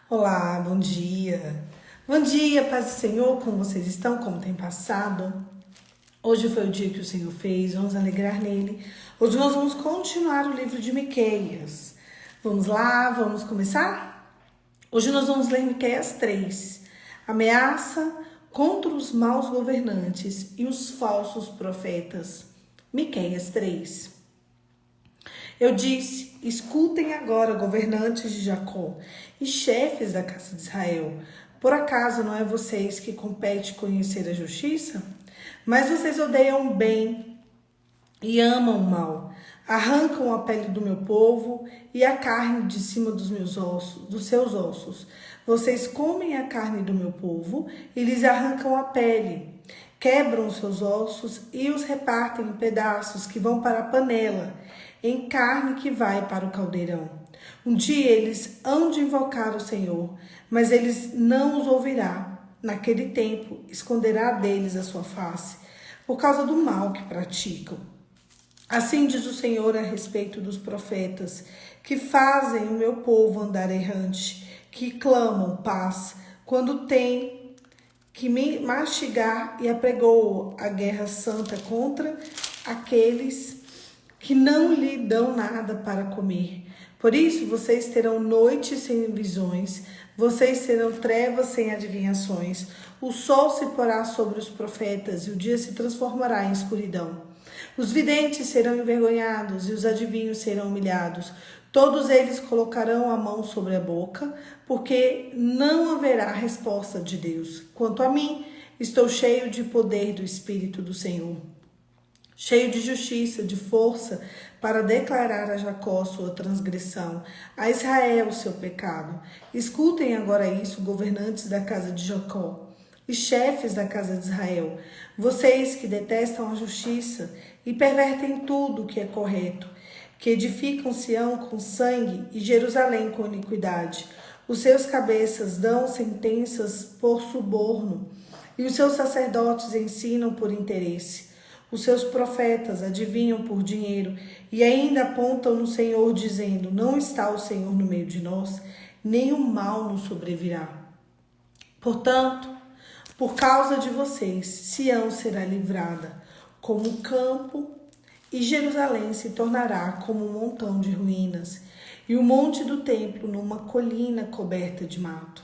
Olá, bom dia. Bom dia, paz do Senhor, como vocês estão, como tem passado? Hoje foi o dia que o Senhor fez, vamos alegrar nele. Hoje nós vamos continuar o livro de Miqueias. Vamos lá, vamos começar? Hoje nós vamos ler Miqueias 3. Ameaça contra os maus governantes e os falsos profetas. Miqueias 3. Eu disse: escutem agora, governantes de Jacó e chefes da casa de Israel. Por acaso não é vocês que compete conhecer a justiça? Mas vocês odeiam o bem e amam o mal. Arrancam a pele do meu povo e a carne de cima dos meus ossos, dos seus ossos. Vocês comem a carne do meu povo e lhes arrancam a pele. Quebram os seus ossos e os repartem em pedaços que vão para a panela, em carne que vai para o caldeirão. Um dia eles hão de invocar o Senhor, mas eles não os ouvirá. Naquele tempo esconderá deles a sua face, por causa do mal que praticam. Assim diz o Senhor a respeito dos profetas, que fazem o meu povo andar errante, que clamam paz, quando tem que me mastigar, e apregou a guerra santa contra aqueles que não lhe dão nada para comer. Por isso vocês terão noites sem visões, vocês terão trevas sem adivinhações. O sol se porá sobre os profetas e o dia se transformará em escuridão. Os videntes serão envergonhados e os adivinhos serão humilhados. Todos eles colocarão a mão sobre a boca, porque não haverá resposta de Deus. Quanto a mim, estou cheio de poder do Espírito do Senhor, cheio de justiça, de força, para declarar a Jacó sua transgressão, a Israel o seu pecado. Escutem agora isso, governantes da casa de Jacó e chefes da casa de Israel, vocês que detestam a justiça e pervertem tudo o que é correto, que edificam Sião com sangue e Jerusalém com iniquidade. Os seus cabeças dão sentenças por suborno e os seus sacerdotes ensinam por interesse. Os seus profetas adivinham por dinheiro e ainda apontam no Senhor, dizendo: não está o Senhor no meio de nós, nem o mal nos sobrevirá. Portanto, por causa de vocês, Sião será livrada como um campo e Jerusalém se tornará como um montão de ruínas e o monte do templo numa colina coberta de mato.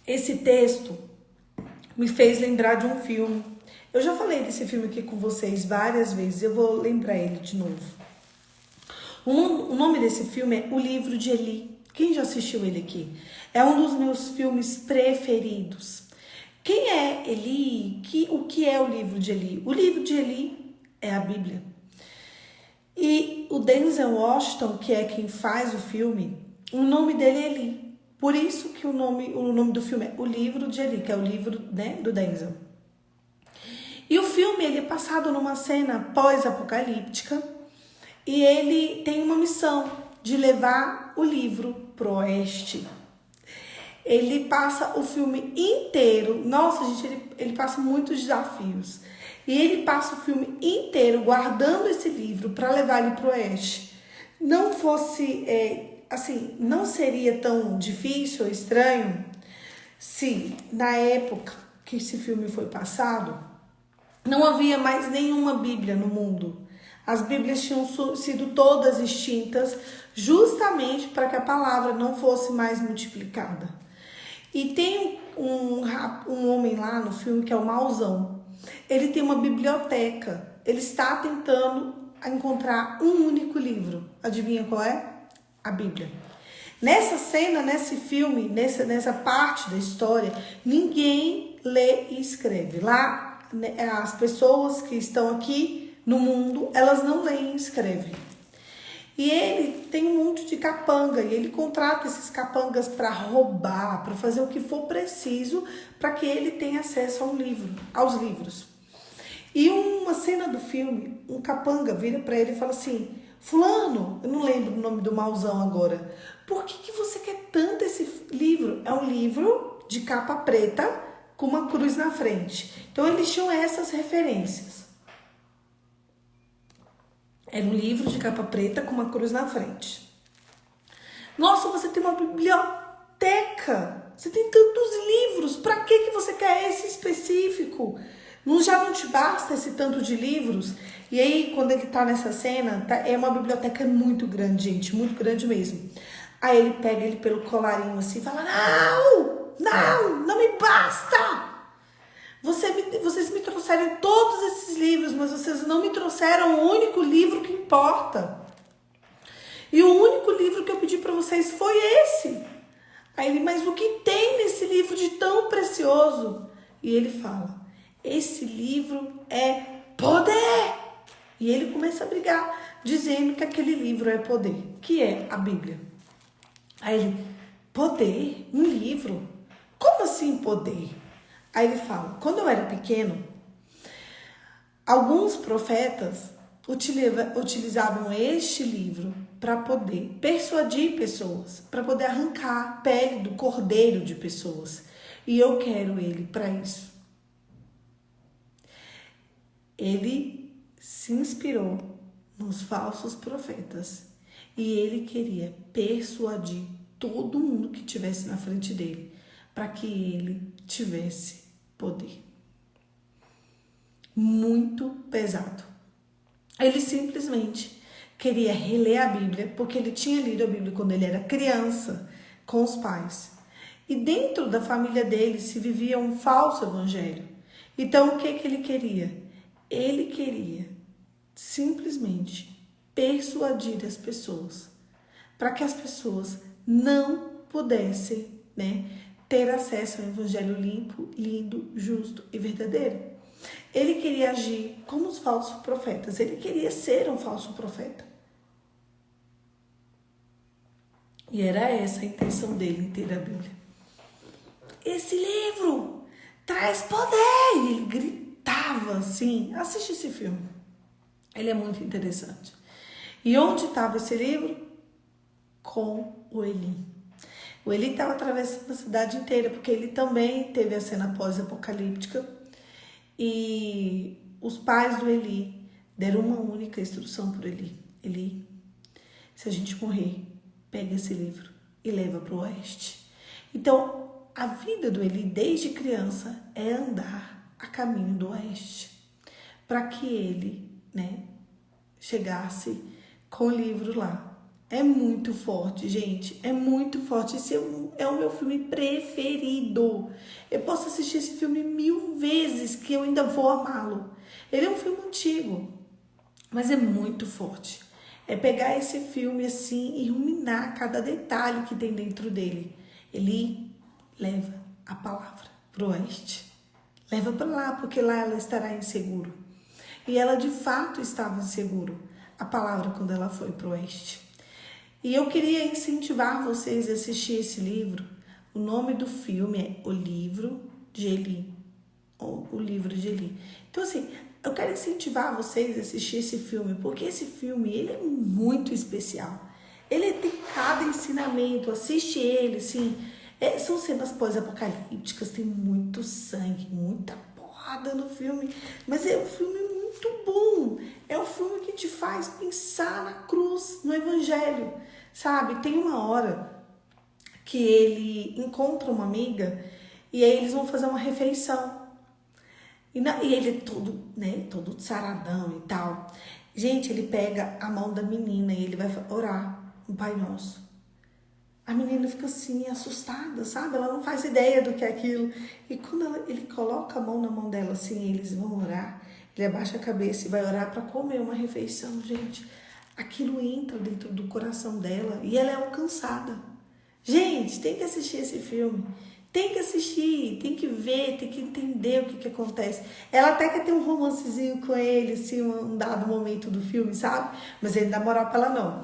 Esse texto me fez lembrar de um filme. Eu já falei desse filme aqui com vocês várias vezes, eu vou lembrar ele de novo. O nome desse filme é O Livro de Eli. Quem já assistiu ele aqui? É um dos meus filmes preferidos. Quem é Eli? O que é o livro de Eli? O livro de Eli é a Bíblia. E o Denzel Washington, que é quem faz o filme, o nome dele é Eli. Por isso que o nome do filme é O Livro de Eli, que é o livro, né, do Denzel. E o filme ele é passado numa cena pós-apocalíptica e ele tem uma missão de levar o livro pro oeste. Ele passa o filme inteiro, nossa gente, ele passa muitos desafios. E ele passa o filme inteiro guardando esse livro para levar ele pro oeste. Não fosse, não seria tão difícil ou estranho se na época que esse filme foi passado, não havia mais nenhuma Bíblia no mundo. As Bíblias tinham sido todas extintas justamente para que a palavra não fosse mais multiplicada. E tem um homem lá no filme que é o Mauzão. Ele tem uma biblioteca. Ele está tentando encontrar um único livro. Adivinha qual é? A Bíblia. Nessa cena, nesse filme, nessa parte da história, ninguém lê e escreve. Lá, as pessoas que estão aqui no mundo, elas não leem e escrevem. E ele tem um monte de capanga e ele contrata esses capangas para roubar, para fazer o que for preciso para que ele tenha acesso aos livros. E uma cena do filme, um capanga vira para ele e fala assim: fulano, eu não lembro o nome do mauzão agora, por que você quer tanto esse livro? É um livro de capa preta com uma cruz na frente. Então eles tinham essas referências. Era um livro de capa preta com uma cruz na frente. Nossa, você tem uma biblioteca, você tem tantos livros, para que você quer esse específico? Já não te basta esse tanto de livros? E aí, quando ele tá nessa cena, é uma biblioteca muito grande, gente, muito grande mesmo. Aí ele pega ele pelo colarinho assim e fala, não me basta! Vocês me trouxeram todos esses livros, mas vocês não me trouxeram o único livro que importa. E o único livro que eu pedi para vocês foi esse. Aí ele, mas o que tem nesse livro de tão precioso? E ele fala, esse livro é poder. E ele começa a brigar, dizendo que aquele livro é poder, que é a Bíblia. Aí ele, poder? Um livro? Como assim poder? Aí ele fala, quando eu era pequeno, alguns profetas utilizavam este livro para poder persuadir pessoas, para poder arrancar a pele do cordeiro de pessoas. E eu quero ele para isso. Ele se inspirou nos falsos profetas e ele queria persuadir todo mundo que estivesse na frente dele para que ele tivesse poder. Muito pesado. Ele simplesmente queria reler a Bíblia, porque ele tinha lido a Bíblia quando ele era criança, com os pais. E dentro da família dele se vivia um falso evangelho. Então, o que ele queria? Ele queria simplesmente persuadir as pessoas, para que as pessoas não pudessem, ter acesso ao evangelho limpo, lindo, justo e verdadeiro. Ele queria agir como os falsos profetas. Ele queria ser um falso profeta. E era essa a intenção dele em ter a Bíblia. Esse livro traz poder! E ele gritava assim. Assiste esse filme. Ele é muito interessante. E onde estava esse livro? Com o Eli. O Eli estava atravessando a cidade inteira, porque ele também teve a cena pós-apocalíptica. E os pais do Eli deram uma única instrução para Eli. Eli, se a gente morrer, pega esse livro e leva para o oeste. Então, a vida do Eli desde criança é andar a caminho do oeste, para que ele, chegasse com o livro lá. É muito forte, gente. É muito forte. Esse é o meu filme preferido. Eu posso assistir esse filme 1000 vezes que eu ainda vou amá-lo. Ele é um filme antigo, mas é muito forte. É pegar esse filme assim e ruminar cada detalhe que tem dentro dele. Ele leva a palavra para o oeste. Leva para lá, porque lá ela estará inseguro. E ela de fato estava inseguro. A palavra quando ela foi para o oeste. E eu queria incentivar vocês a assistir esse livro. O nome do filme é O Livro de Eli. Ou O Livro de Eli. Então, assim, eu quero incentivar vocês a assistir esse filme, porque esse filme, ele é muito especial. Ele tem cada ensinamento, assiste ele, assim. São cenas pós-apocalípticas, tem muito sangue, muita porrada no filme. Mas é um filme muito bom. É um filme que te faz pensar na cruz, no evangelho. Sabe, tem uma hora que ele encontra uma amiga e aí eles vão fazer uma refeição. E ele é todo saradão e tal. Gente, ele pega a mão da menina e ele vai orar um Pai Nosso. A menina fica assim, assustada, sabe? Ela não faz ideia do que é aquilo. E quando ele coloca a mão na mão dela assim, eles vão orar, ele abaixa a cabeça e vai orar para comer uma refeição, gente. Aquilo entra dentro do coração dela e ela é alcançada. Gente, tem que assistir esse filme. Tem que assistir, tem que ver, tem que entender o que acontece. Ela até quer ter um romancezinho com ele, assim, um dado momento do filme, sabe? Mas ele não dá moral pra ela, não.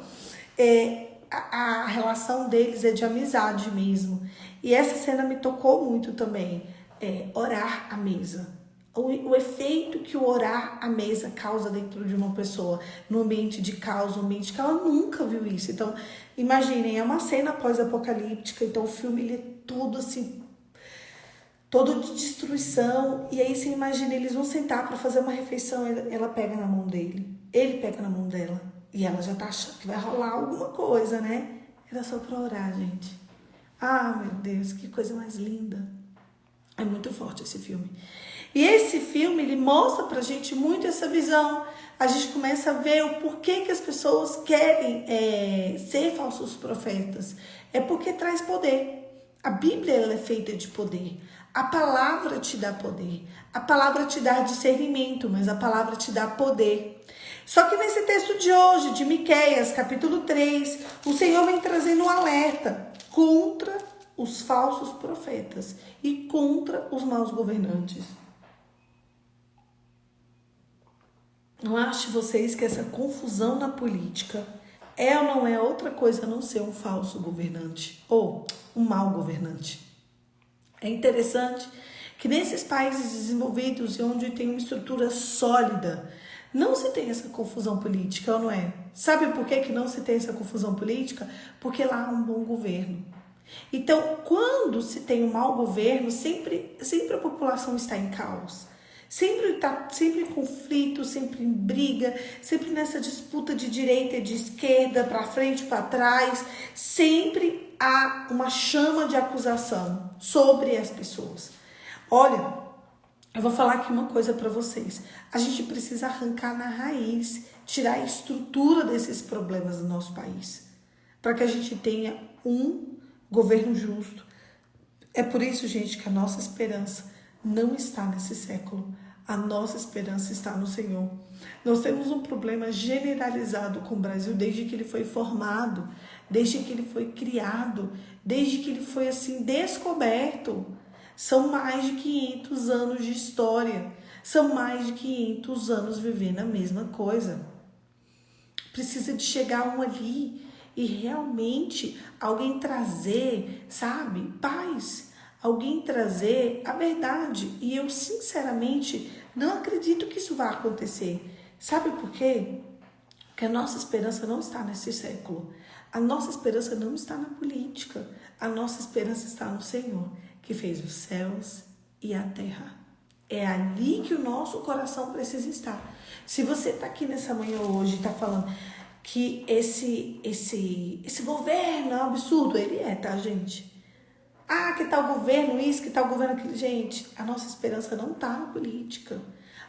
A relação deles é de amizade mesmo. E essa cena me tocou muito também. Orar à mesa. O efeito que o orar à mesa causa dentro de uma pessoa, no ambiente de caos, no ambiente que ela nunca viu isso. Então, imaginem, é uma cena pós-apocalíptica, então o filme ele é todo assim, todo de destruição. E aí você imagina, eles vão sentar para fazer uma refeição, ela pega na mão dele, ele pega na mão dela, e ela já tá achando que vai rolar alguma coisa, né? Era só para orar, gente. Ah, meu Deus, que coisa mais linda. É muito forte esse filme. E esse filme, ele mostra pra gente muito essa visão. A gente começa a ver o porquê que as pessoas querem ser falsos profetas. É porque traz poder. A Bíblia, ela é feita de poder. A palavra te dá poder. A palavra te dá discernimento, mas a palavra te dá poder. Só que nesse texto de hoje, de Miqueias, capítulo 3, o Senhor vem trazendo um alerta contra os falsos profetas e contra os maus governantes. Não ache vocês que essa confusão na política é ou não é outra coisa a não ser um falso governante ou um mau governante. É interessante que nesses países desenvolvidos e onde tem uma estrutura sólida, não se tem essa confusão política, ou não é? Sabe por que não se tem essa confusão política? Porque lá há um bom governo. Então, quando se tem um mau governo, sempre a população está em caos. Sempre em conflito, sempre em briga, sempre nessa disputa de direita e de esquerda, para frente, para trás. Sempre há uma chama de acusação sobre as pessoas. Olha, eu vou falar aqui uma coisa para vocês. A gente precisa arrancar na raiz, tirar a estrutura desses problemas do nosso país, para que a gente tenha um governo justo. É por isso, gente, que a nossa esperança não está nesse século. A nossa esperança está no Senhor. Nós temos um problema generalizado com o Brasil desde que ele foi formado, desde que ele foi criado, desde que ele foi assim descoberto. São mais de 500 anos de história. São mais de 500 anos vivendo a mesma coisa. Precisa de chegar um ali e realmente alguém trazer, sabe, paz. Alguém trazer a verdade. E eu, sinceramente, não acredito que isso vá acontecer. Sabe por quê? Porque a nossa esperança não está nesse século. A nossa esperança não está na política. A nossa esperança está no Senhor, que fez os céus e a terra. É ali que o nosso coração precisa estar. Se você está aqui nessa manhã hoje e está falando que esse governo é um absurdo, ele é, tá, gente? Ah, que tal governo isso, que tal governo aquilo. Gente, a nossa esperança não está na política.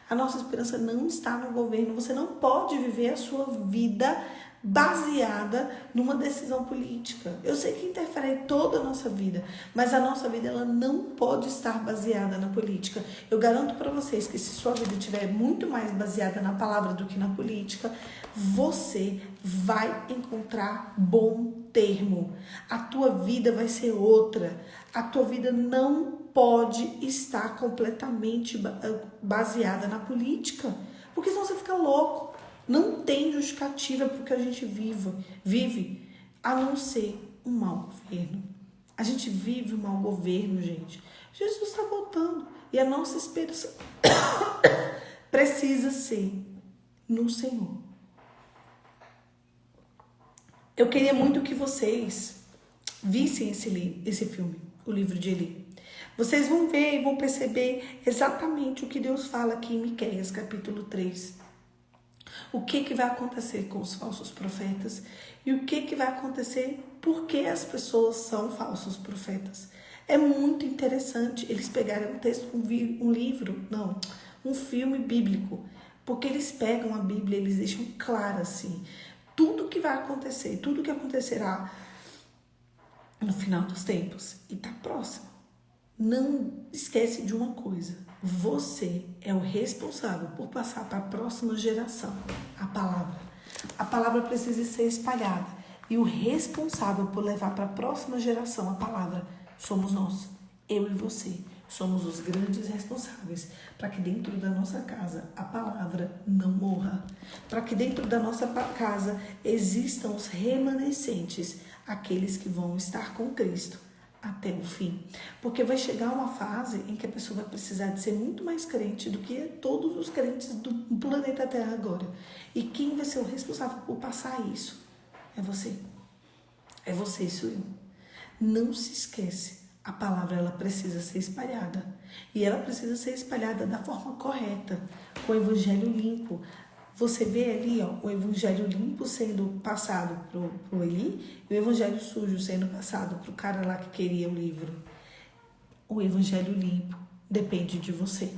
A nossa esperança não está no governo. Você não pode viver a sua vida baseada numa decisão política. Eu sei que interfere toda a nossa vida, mas a nossa vida ela não pode estar baseada na política. Eu garanto para vocês que se sua vida estiver muito mais baseada na palavra do que na política, você vai encontrar bom termo. A tua vida vai ser outra. A tua vida não pode estar completamente baseada na política, porque senão você fica louco. Não tem justificativa para o que a gente vive, a não ser um mau governo. A gente vive um mau governo, gente. Jesus está voltando e a nossa esperança precisa ser no Senhor. Eu queria muito que vocês vissem esse filme, o livro de Eli. Vocês vão ver e vão perceber exatamente o que Deus fala aqui em Miqueias, capítulo 3. O que vai acontecer com os falsos profetas e o que vai acontecer porque as pessoas são falsos profetas. É muito interessante eles pegarem um filme bíblico, porque eles pegam a Bíblia, eles deixam claro assim, tudo que vai acontecer, tudo que acontecerá no final dos tempos e tá próximo. Não esquece de uma coisa, você é o responsável por passar para a próxima geração a palavra. A palavra precisa ser espalhada e o responsável por levar para a próxima geração a palavra somos nós, eu e você. Somos os grandes responsáveis para que dentro da nossa casa a palavra não morra. Para que dentro da nossa casa existam os remanescentes, aqueles que vão estar com Cristo até o fim. Porque vai chegar uma fase em que a pessoa vai precisar de ser muito mais crente do que todos os crentes do planeta Terra agora. E quem vai ser o responsável por passar isso? É você. É você, isso eu. Não se esquece. A palavra ela precisa ser espalhada. E ela precisa ser espalhada da forma correta, com o evangelho limpo. Você vê ali, ó, o evangelho limpo sendo passado pro Eli e o evangelho sujo sendo passado pro cara lá que queria o livro. O evangelho limpo depende de você.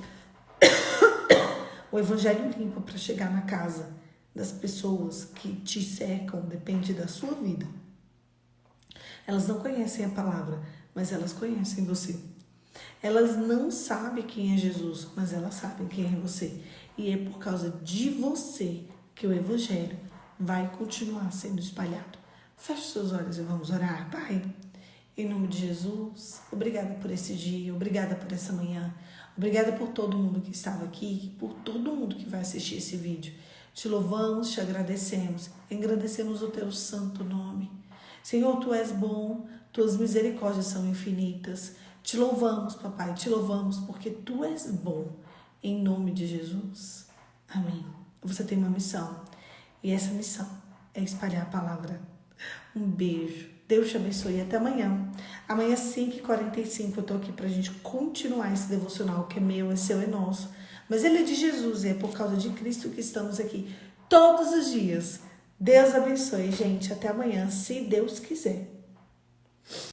O evangelho limpo para chegar na casa das pessoas que te cercam depende da sua vida. Elas não conhecem a palavra, mas elas conhecem você. Elas não sabem quem é Jesus, mas elas sabem quem é você. E é por causa de você que o evangelho vai continuar sendo espalhado. Feche seus olhos e vamos orar. Pai, em nome de Jesus, obrigada por esse dia, obrigada por essa manhã, obrigada por todo mundo que estava aqui, por todo mundo que vai assistir esse vídeo. Te louvamos, te agradecemos, engrandecemos o teu santo nome. Senhor, tu és bom, tuas misericórdias são infinitas. Te louvamos, papai, te louvamos porque tu és bom. Em nome de Jesus. Amém. Você tem uma missão e essa missão é espalhar a palavra. Um beijo. Deus te abençoe e até amanhã. Amanhã, 5h45, eu tô aqui pra gente continuar esse devocional que é meu, é seu, é nosso. Mas ele é de Jesus e é por causa de Cristo que estamos aqui todos os dias. Deus abençoe, gente. Até amanhã, se Deus quiser.